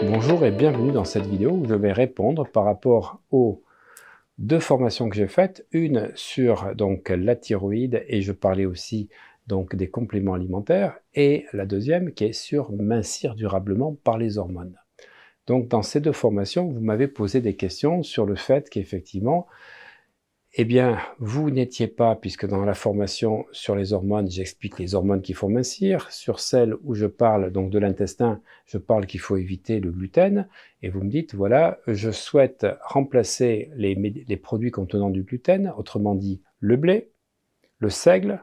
Bonjour et bienvenue dans cette vidéo où je vais répondre par rapport aux deux formations que j'ai faites, une sur la thyroïde et je parlais aussi des compléments alimentaires, et la deuxième qui est sur mincir durablement par les hormones. Donc dans ces deux formations, vous m'avez posé des questions sur le fait qu'effectivement, vous n'étiez pas, puisque dans la formation sur les hormones, j'explique les hormones qui font mincir. Sur celle où je parle de l'intestin, je parle qu'il faut éviter le gluten. Et vous me dites, voilà, je souhaite remplacer les produits contenant du gluten, autrement dit le blé, le seigle,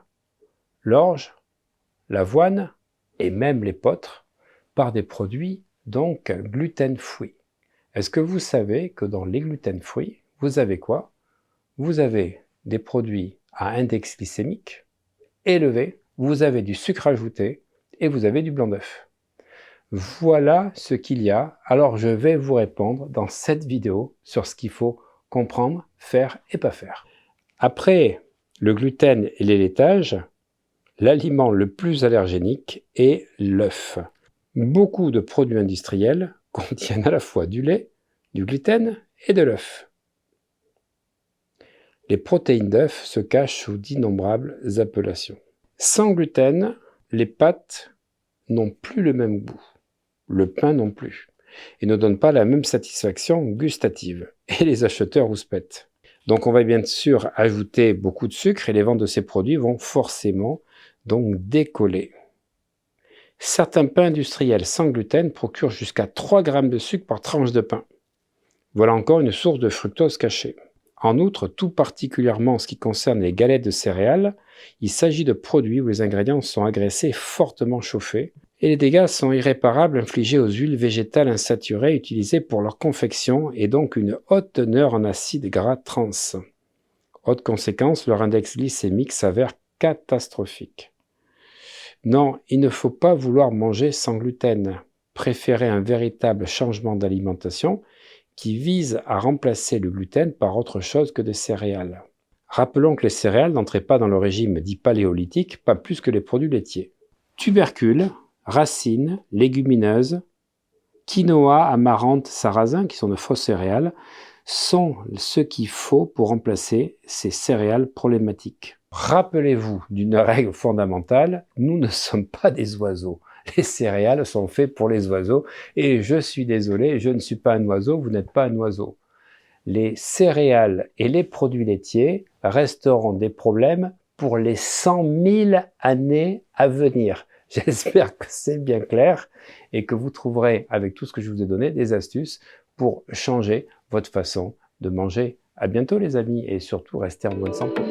l'orge, l'avoine et même l'épeautre, par des produits gluten-free. Est-ce que vous savez que dans les gluten-free, vous avez quoi? Vous avez des produits à index glycémique élevé, vous avez du sucre ajouté et vous avez du blanc d'œuf. Voilà ce qu'il y a. Alors je vais vous répondre dans cette vidéo sur ce qu'il faut comprendre, faire et pas faire. Après le gluten et les laitages, l'aliment le plus allergénique est l'œuf. Beaucoup de produits industriels contiennent à la fois du lait, du gluten et de l'œuf. Les protéines d'œuf se cachent sous d'innombrables appellations. Sans gluten, les pâtes n'ont plus le même goût, le pain non plus, et ne donnent pas la même satisfaction gustative, et les acheteurs rouspètent. Donc on va bien sûr ajouter beaucoup de sucre et les ventes de ces produits vont forcément décoller. Certains pains industriels sans gluten procurent jusqu'à 3 grammes de sucre par tranche de pain. Voilà encore une source de fructose cachée. En outre, tout particulièrement en ce qui concerne les galettes de céréales, il s'agit de produits où les ingrédients sont agressés fortement chauffés et les dégâts sont irréparables infligés aux huiles végétales insaturées utilisées pour leur confection et donc une haute teneur en acides gras trans. Autre conséquence, leur index glycémique s'avère catastrophique. Non, il ne faut pas vouloir manger sans gluten. Préférez un véritable changement d'alimentation qui vise à remplacer le gluten par autre chose que des céréales. Rappelons que les céréales n'entraient pas dans le régime dit paléolithique, pas plus que les produits laitiers. Tubercules, racines, légumineuses, quinoa, amaranth, sarrasin, qui sont de fausses céréales, sont ce qu'il faut pour remplacer ces céréales problématiques. Rappelez-vous d'une règle fondamentale, nous ne sommes pas des oiseaux. Les céréales sont faites pour les oiseaux et je suis désolé, je ne suis pas un oiseau, vous n'êtes pas un oiseau. Les céréales et les produits laitiers resteront des problèmes pour les 100 000 années à venir. J'espère que c'est bien clair et que vous trouverez, avec tout ce que je vous ai donné, des astuces pour changer votre façon de manger. À bientôt les amis et surtout restez en bonne santé.